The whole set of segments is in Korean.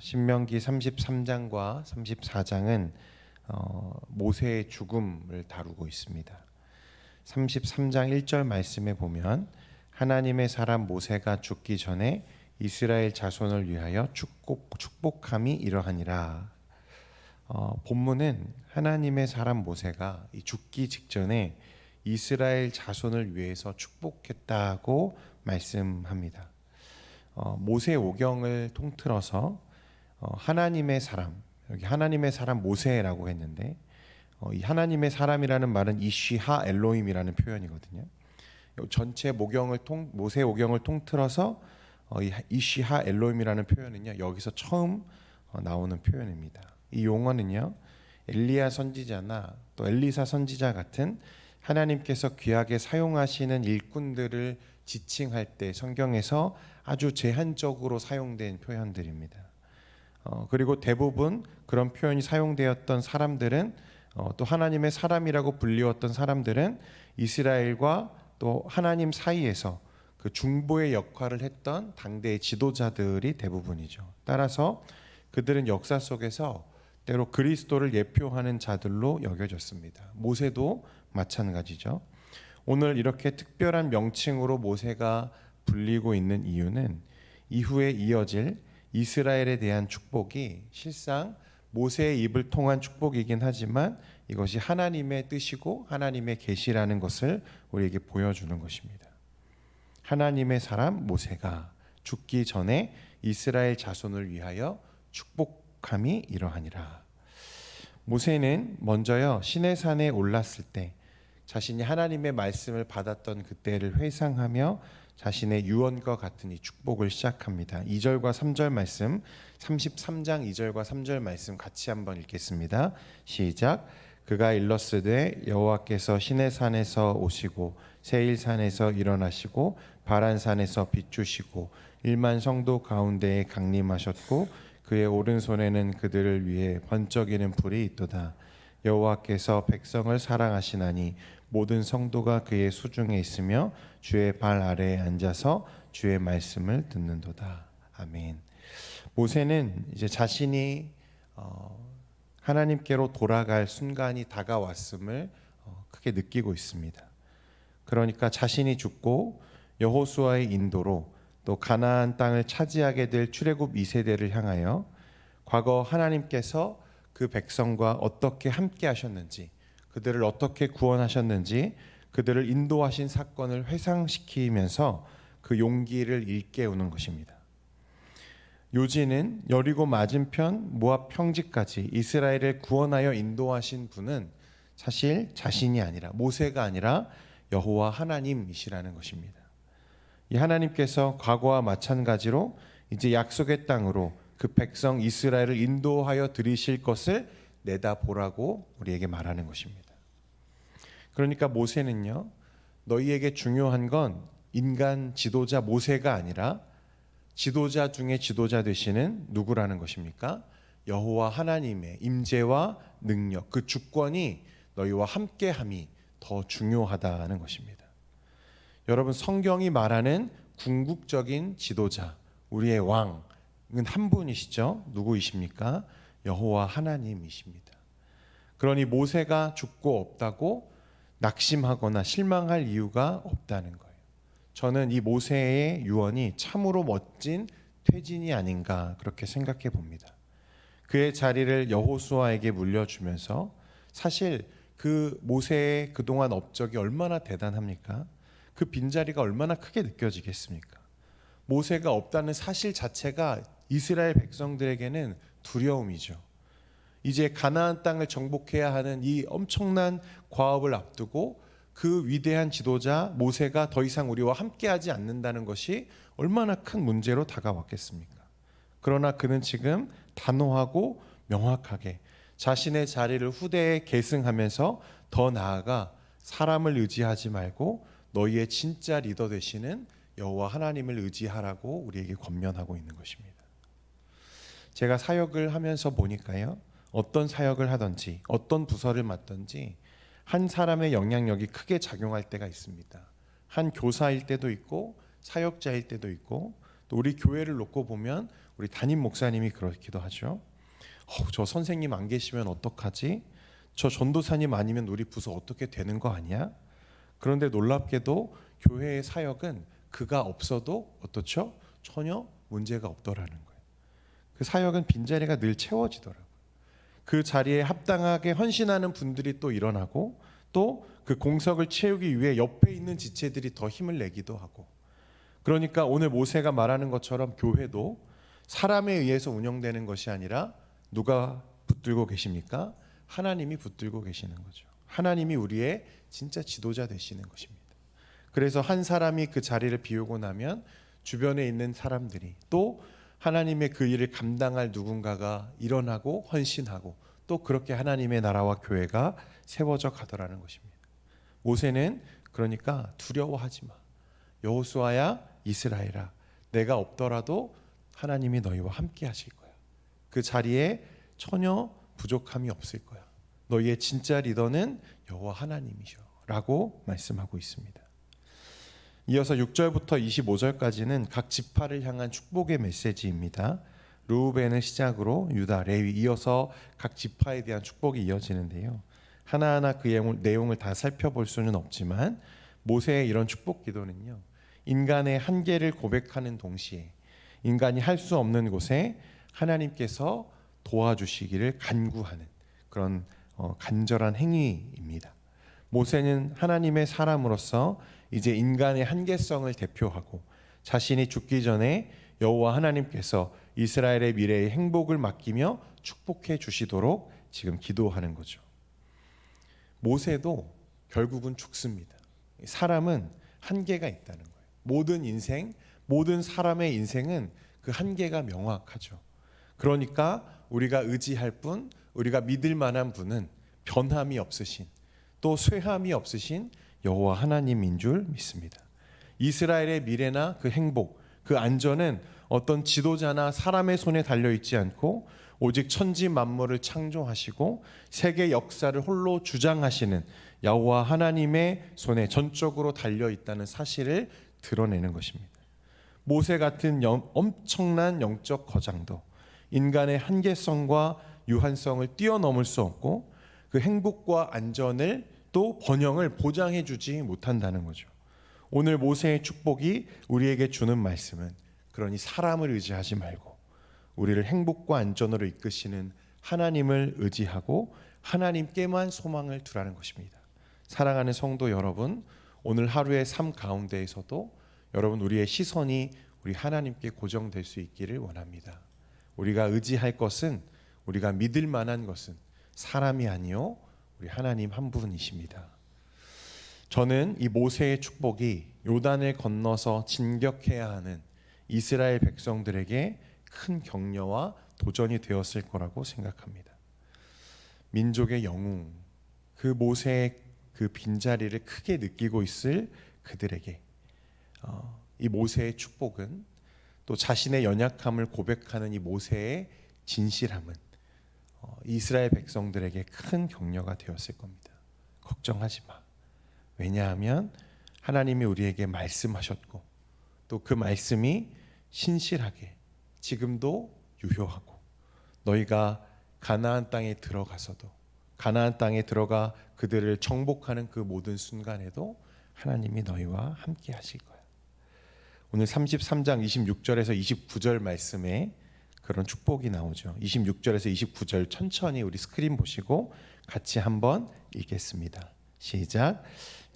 신명기 33장과 34장은 모세의 죽음을 다루고 있습니다. 33장 1절 말씀에 보면 하나님의 사람 모세가 죽기 전에 이스라엘 자손을 위하여 축복함이 이러하니라. 본문은 하나님의 사람 모세가 죽기 직전에 이스라엘 자손을 위해서 축복했다고 말씀합니다. 모세 오경을 통틀어서 하나님의 사람, 여기 하나님의 사람 모세라고 했는데 이 하나님의 사람이라는 말은 이쉬하 엘로힘이라는 표현이거든요. 전체 모세 오경을 통틀어서 이 이쉬하 엘로힘이라는 표현은요, 여기서 처음 나오는 표현입니다. 이 용어는요, 엘리야 선지자나 또 엘리사 선지자 같은 하나님께서 귀하게 사용하시는 일꾼들을 지칭할 때 성경에서 아주 제한적으로 사용된 표현들입니다. 그리고 대부분 그런 표현이 사용되었던 사람들은 또 하나님의 사람이라고 불리웠던 사람들은 이스라엘과 또 하나님 사이에서 그 중보의 역할을 했던 당대의 지도자들이 대부분이죠. 따라서 그들은 역사 속에서 때로 그리스도를 예표하는 자들로 여겨졌습니다. 모세도 마찬가지죠. 오늘 이렇게 특별한 명칭으로 모세가 불리고 있는 이유는 이후에 이어질 이스라엘에 대한 축복이 실상 모세의 입을 통한 축복이긴 하지만 이것이 하나님의 뜻이고 하나님의 계시라는 것을 우리에게 보여주는 것입니다. 하나님의 사람 모세가 죽기 전에 이스라엘 자손을 위하여 축복함이 이러하니라. 모세는 먼저요, 시내산에 올랐을 때 자신이 하나님의 말씀을 받았던 그때를 회상하며 자신의 유언과 같은 이 축복을 시작합니다. 2절과 3절 말씀, 33장 2절과 3절 말씀 같이 한번 읽겠습니다. 시작. 그가 일렀으되 여호와께서 시내산에서 오시고 세일산에서 일어나시고 바란산에서 비추시고 1만 성도 가운데에 강림하셨고 그의 오른손에는 그들을 위해 번쩍이는 불이 있도다. 여호와께서 백성을 사랑하시나니 모든 성도가 그의 수중에 있으며 주의 발 아래에 앉아서 주의 말씀을 듣는도다. 아멘. 모세는 이제 자신이 하나님께로 돌아갈 순간이 다가왔음을 크게 느끼고 있습니다. 그러니까 자신이 죽고 여호수아의 인도로 또 가나안 땅을 차지하게 될 출애굽 2세대를 향하여 과거 하나님께서 그 백성과 어떻게 함께 하셨는지, 그들을 어떻게 구원하셨는지, 그들을 인도하신 사건을 회상시키면서 그 용기를 일깨우는 것입니다. 요지는 여리고 맞은편 모압 평지까지 이스라엘을 구원하여 인도하신 분은 사실 자신이 아니라, 모세가 아니라 여호와 하나님이시라는 것입니다. 이 하나님께서 과거와 마찬가지로 이제 약속의 땅으로 그 백성 이스라엘을 인도하여 들이실 것을 내다보라고 우리에게 말하는 것입니다. 그러니까 모세는요, 너희에게 중요한 건 인간 지도자 모세가 아니라 지도자 중에 지도자 되시는 누구라는 것입니까? 여호와 하나님의 임재와 능력, 그 주권이 너희와 함께함이 더 중요하다는 것입니다. 여러분, 성경이 말하는 궁극적인 지도자, 우리의 왕은 한 분이시죠. 누구이십니까? 여호와 하나님이십니다. 그러니 모세가 죽고 없다고 낙심하거나 실망할 이유가 없다는 거예요. 저는 이 모세의 유언이 참으로 멋진 퇴진이 아닌가 그렇게 생각해 봅니다. 그의 자리를 여호수아에게 물려주면서 사실 그 모세의 그동안 업적이 얼마나 대단합니까? 그 빈자리가 얼마나 크게 느껴지겠습니까? 모세가 없다는 사실 자체가 이스라엘 백성들에게는 두려움이죠. 이제 가나안 땅을 정복해야 하는 이 엄청난 과업을 앞두고 그 위대한 지도자 모세가 더 이상 우리와 함께하지 않는다는 것이 얼마나 큰 문제로 다가왔겠습니까? 그러나 그는 지금 단호하고 명확하게 자신의 자리를 후대에 계승하면서 더 나아가 사람을 의지하지 말고 너희의 진짜 리더 되시는 여호와 하나님을 의지하라고 우리에게 권면하고 있는 것입니다. 제가 사역을 하면서 보니까요, 어떤 사역을 하든지 어떤 부서를 맡든지 한 사람의 영향력이 크게 작용할 때가 있습니다. 한 교사일 때도 있고 사역자일 때도 있고, 또 우리 교회를 놓고 보면 우리 담임 목사님이 그렇기도 하죠. 저 선생님 안 계시면 어떡하지? 저 전도사님 아니면 우리 부서 어떻게 되는 거 아니야? 그런데 놀랍게도 교회의 사역은 그가 없어도 어떻죠? 전혀 문제가 없더라는 거예요. 그 사역은 빈자리가 늘 채워지더라고요. 그 자리에 합당하게 헌신하는 분들이 또 일어나고 또 그 공석을 채우기 위해 옆에 있는 지체들이 더 힘을 내기도 하고, 그러니까 오늘 모세가 말하는 것처럼 교회도 사람에 의해서 운영되는 것이 아니라 누가 붙들고 계십니까? 하나님이 붙들고 계시는 거죠. 하나님이 우리의 진짜 지도자 되시는 것입니다. 그래서 한 사람이 그 자리를 비우고 나면 주변에 있는 사람들이 또 하나님의 그 일을 감당할 누군가가 일어나고 헌신하고 또 그렇게 하나님의 나라와 교회가 세워져 가더라는 것입니다. 모세는 그러니까 두려워하지 마. 여호수아야 이스라엘아, 내가 없더라도 하나님이 너희와 함께 하실 거야. 그 자리에 전혀 부족함이 없을 거야. 너희의 진짜 리더는 여호와 하나님이셔 라고 말씀하고 있습니다. 이어서 6절부터 25절까지는 각 지파를 향한 축복의 메시지입니다. 르우벤을 시작으로 유다, 레위 이어서 각 지파에 대한 축복이 이어지는데요. 하나하나 그 내용을 다 살펴볼 수는 없지만 모세의 이런 축복 기도는요, 인간의 한계를 고백하는 동시에 인간이 할 수 없는 곳에 하나님께서 도와주시기를 간구하는 그런 간절한 행위입니다. 모세는 하나님의 사람으로서 이제 인간의 한계성을 대표하고 자신이 죽기 전에 여호와 하나님께서 이스라엘의 미래의 행복을 맡기며 축복해 주시도록 지금 기도하는 거죠. 모세도 결국은 죽습니다. 사람은 한계가 있다는 거예요. 모든 인생, 모든 사람의 인생은 그 한계가 명확하죠. 그러니까 우리가 의지할 분, 우리가 믿을 만한 분은 변함이 없으신, 또 쇠함이 없으신 여호와 하나님인 줄 믿습니다. 이스라엘의 미래나 그 행복, 그 안전은 어떤 지도자나 사람의 손에 달려있지 않고 오직 천지 만물을 창조하시고 세계 역사를 홀로 주장하시는 여호와 하나님의 손에 전적으로 달려있다는 사실을 드러내는 것입니다. 모세 같은 엄청난 영적 거장도 인간의 한계성과 유한성을 뛰어넘을 수 없고 그 행복과 안전을 또 번영을 보장해 주지 못한다는 거죠. 오늘 모세의 축복이 우리에게 주는 말씀은 그러니 사람을 의지하지 말고 우리를 행복과 안전으로 이끄시는 하나님을 의지하고 하나님께만 소망을 두라는 것입니다. 사랑하는 성도 여러분, 오늘 하루의 삶 가운데에서도 여러분 우리의 시선이 우리 하나님께 고정될 수 있기를 원합니다. 우리가 의지할 것은, 우리가 믿을 만한 것은 사람이 아니요 우리 하나님 한 분이십니다. 저는 이 모세의 축복이 요단을 건너서 진격해야 하는 이스라엘 백성들에게 큰 격려와 도전이 되었을 거라고 생각합니다. 민족의 영웅, 그 모세의 그 빈자리를 크게 느끼고 있을 그들에게 이 모세의 축복은, 또 자신의 연약함을 고백하는 이 모세의 진실함은 이스라엘 백성들에게 큰 격려가 되었을 겁니다. 걱정하지 마. 왜냐하면 하나님이 우리에게 말씀하셨고 또 그 말씀이 신실하게 지금도 유효하고, 너희가 가나안 땅에 들어가서도, 가나안 땅에 들어가 그들을 정복하는 그 모든 순간에도 하나님이 너희와 함께 하실 거야. 오늘 33장 26절에서 29절 말씀에 그런 축복이 나오죠. 26절에서 29절 천천히 우리 스크린 보시고 같이 한번 읽겠습니다. 시작.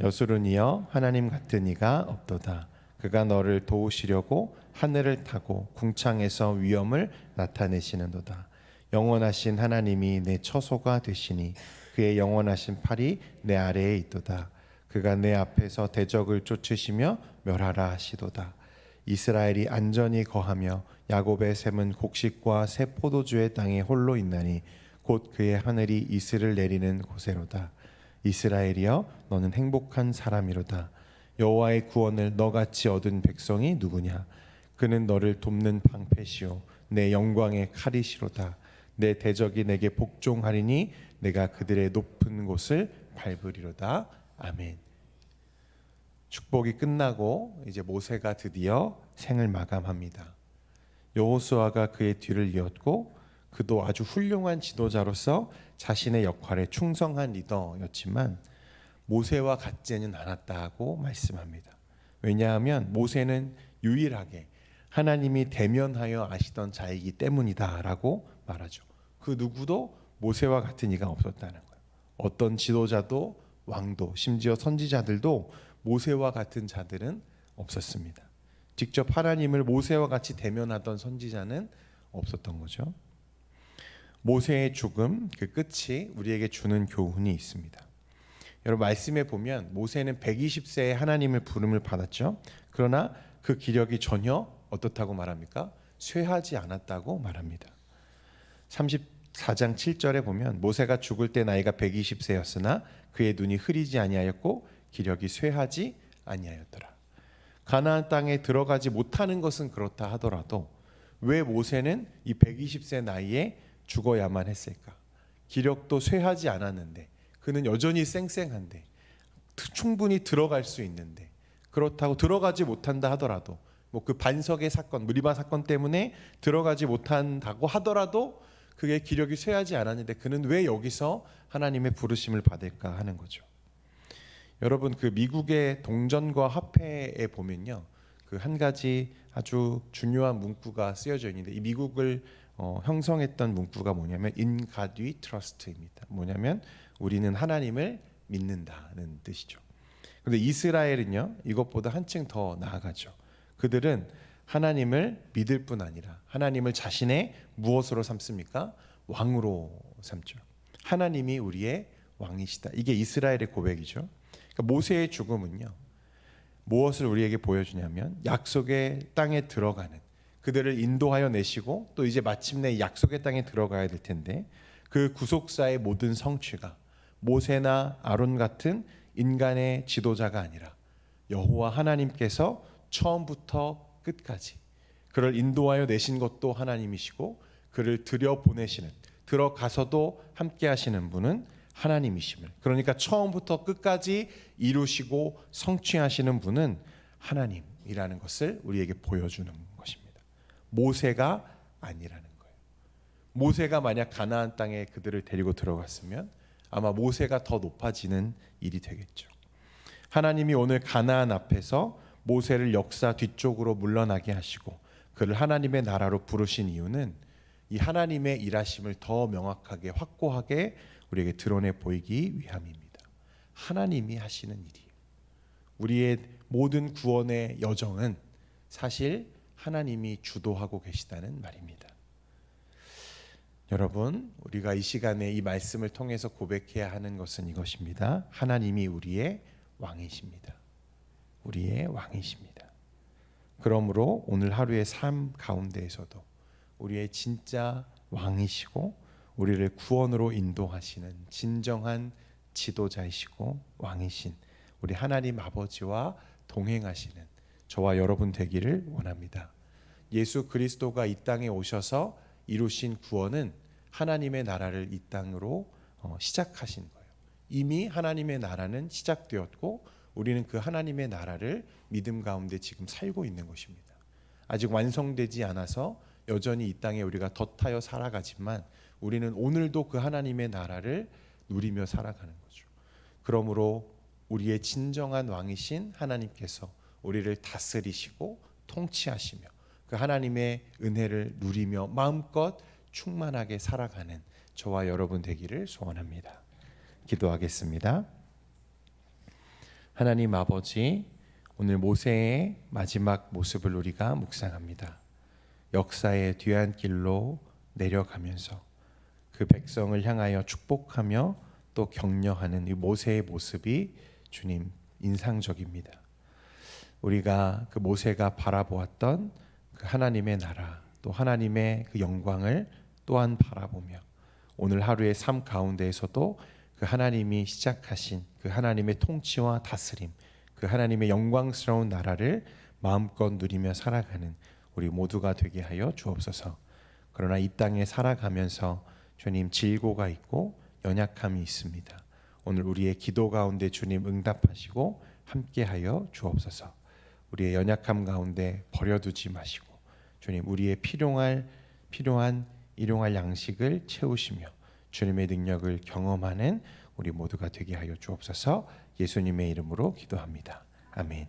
여수르니여 하나님 같은 이가 없도다. 그가 너를 도우시려고 하늘을 타고 궁창에서 위엄을 나타내시는도다. 영원하신 하나님이 내 처소가 되시니 그의 영원하신 팔이 내 아래에 있도다. 그가 내 앞에서 대적을 쫓으시며 멸하라 하시도다. 이스라엘이 안전히 거하며 야곱의 샘은 곡식과 새 포도주의 땅에 홀로 있나니 곧 그의 하늘이 이슬을 내리는 곳에로다. 이스라엘이여 너는 행복한 사람이로다. 여호와의 구원을 너같이 얻은 백성이 누구냐? 그는 너를 돕는 방패시오 내 영광의 칼이시로다. 내 대적이 내게 복종하리니 내가 그들의 높은 곳을 밟으리로다. 아멘. 축복이 끝나고 이제 모세가 드디어 생을 마감합니다. 여호수아가 그의 뒤를 이었고 그도 아주 훌륭한 지도자로서 자신의 역할에 충성한 리더였지만 모세와 같지는 않았다고 말씀합니다. 왜냐하면 모세는 유일하게 하나님이 대면하여 아시던 자이기 때문이다라고 말하죠. 그 누구도 모세와 같은 이가 없었다는 거예요. 어떤 지도자도 왕도 심지어 선지자들도 모세와 같은 자들은 없었습니다. 직접 하나님을 모세와 같이 대면하던 선지자는 없었던 거죠. 모세의 죽음 그 끝이 우리에게 주는 교훈이 있습니다. 여러분 말씀에 보면 모세는 120세에 하나님의 부름을 받았죠. 그러나 그 기력이 전혀 어떻다고 말합니까? 쇠하지 않았다고 말합니다. 34장 7절에 보면 모세가 죽을 때 나이가 120세였으나 그의 눈이 흐리지 아니하였고 기력이 쇠하지 아니하였더라. 가나안 땅에 들어가지 못하는 것은 그렇다 하더라도 왜 모세는 이 120세 나이에 죽어야만 했을까? 기력도 쇠하지 않았는데 그는 여전히 쌩쌩한데 충분히 들어갈 수 있는데 그렇다고 들어가지 못한다 하더라도 뭐 그 반석의 사건, 무리바 사건 때문에 들어가지 못한다고 하더라도 그게 기력이 쇠하지 않았는데 그는 왜 여기서 하나님의 부르심을 받을까 하는 거죠. 여러분 그 미국의 동전과 화폐에 보면요, 그 한 가지 아주 중요한 문구가 쓰여져 있는데 이 미국을 형성했던 문구가 뭐냐면 In God we trust입니다. 뭐냐면 우리는 하나님을 믿는다는 뜻이죠. 그런데 이스라엘은요 이것보다 한층 더 나아가죠. 그들은 하나님을 믿을 뿐 아니라 하나님을 자신의 무엇으로 삼습니까? 왕으로 삼죠. 하나님이 우리의 왕이시다. 이게 이스라엘의 고백이죠. 그러니까 모세의 죽음은요 무엇을 우리에게 보여주냐면 약속의 땅에 들어가는 그들을 인도하여 내시고 또 이제 마침내 약속의 땅에 들어가야 될 텐데 그 구속사의 모든 성취가 모세나 아론 같은 인간의 지도자가 아니라 여호와 하나님께서 처음부터 끝까지 그를 인도하여 내신 것도 하나님이시고 그를 들여보내시는 들어가서도 함께 하시는 분은 하나님이심을, 그러니까 처음부터 끝까지 이루시고 성취하시는 분은 하나님이라는 것을 우리에게 보여주는 것입니다. 모세가 아니라는 거예요. 모세가 만약 가나안 땅에 그들을 데리고 들어갔으면 아마 모세가 더 높아지는 일이 되겠죠. 하나님이 오늘 가나안 앞에서 모세를 역사 뒤쪽으로 물러나게 하시고 그를 하나님의 나라로 부르신 이유는 이 하나님의 일하심을 더 명확하게 확고하게 우리에게 드러내 보이기 위함입니다. 하나님이 하시는 일이에요. 우리의 모든 구원의 여정은 사실 하나님이 주도하고 계시다는 말입니다. 여러분, 우리가 이 시간에 이 말씀을 통해서 고백해야 하는 것은 이것입니다. 하나님이 우리의 왕이십니다. 우리의 왕이십니다. 그러므로 오늘 하루의 삶 가운데에서도 우리의 진짜 왕이시고 우리를 구원으로 인도하시는 진정한 지도자이시고 왕이신 우리 하나님 아버지와 동행하시는 저와 여러분 되기를 원합니다. 예수 그리스도가 이 땅에 오셔서 이루신 구원은 하나님의 나라를 이 땅으로 시작하신 거예요. 이미 하나님의 나라는 시작되었고 우리는 그 하나님의 나라를 믿음 가운데 지금 살고 있는 것입니다. 아직 완성되지 않아서 여전히 이 땅에 우리가 덧하여 살아가지만 우리는 오늘도 그 하나님의 나라를 누리며 살아가는 거죠. 그러므로 우리의 진정한 왕이신 하나님께서 우리를 다스리시고 통치하시며 그 하나님의 은혜를 누리며 마음껏 충만하게 살아가는 저와 여러분 되기를 소원합니다. 기도하겠습니다. 하나님 아버지, 오늘 모세의 마지막 모습을 우리가 묵상합니다. 역사의 뒤안길로 내려가면서 그 백성을 향하여 축복하며 또 격려하는 이 모세의 모습이 주님 인상적입니다. 우리가 그 모세가 바라보았던 그 하나님의 나라 또 하나님의 그 영광을 또한 바라보며 오늘 하루의 삶 가운데에서도 그 하나님이 시작하신 그 하나님의 통치와 다스림, 그 하나님의 영광스러운 나라를 마음껏 누리며 살아가는 우리 모두가 되게 하여 주옵소서. 그러나 이 땅에 살아가면서 주님 질고가 있고 연약함이 있습니다. 오늘 우리의 기도 가운데 주님 응답하시고 함께하여 주옵소서. 우리의 연약함 가운데 버려두지 마시고 주님 우리의 필요한 일용할 양식을 채우시며 주님의 능력을 경험하는 우리 모두가 되게 하여 주옵소서. 예수님의 이름으로 기도합니다. 아멘.